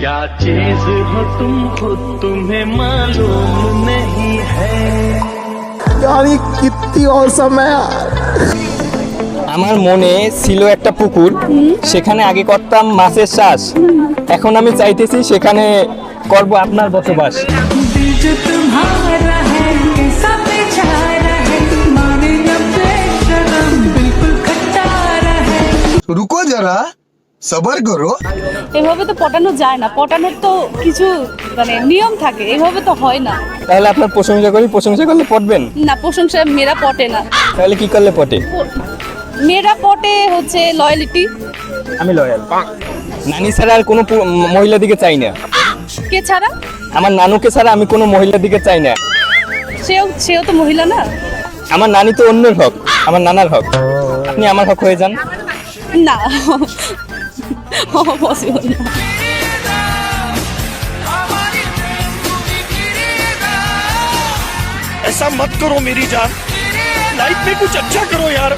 क्या चीज हो तुम खुद तुम्हें मालूम नहीं है। यार ये कितनी औसम है यार। আমার মনে ছিল একটা পুকুর, সেখানে আগে করতাম মাছের চাষ। এখন আমি চাইতেছি সেখানে করব আপনার বসবাস। रुको जरा सबर करो। এভাবে তো পটানো যায় না, পটানোর তো কিছু মানে নিয়ম থাকে, এভাবে তো হয় না। তাহলে আপনার প্রশংসা করি, প্রশংসা করলে পটবেন? না, প্রশংসা মেয়েরা পটে না। তাহলে কি করলে পটে? মেয়েরা পটে হচ্ছে লয়ালিটি। আমি লয়াল। নানি ছাড়া আর কোনো মহিলা দিকে চাই না। কে ছাড়া? আমার নানুকে ছাড়া আমি কোনো মহিলা দিকে চাই না। সেও তো মহিলা না। আমার নানি তো অন্যের হক, আমার নানার হক। আপনি আমার হক হয়ে যান। না, পসিবল না। ऐसा मत करो मेरी जान, लाइफ में कुछ अच्छा करो यार।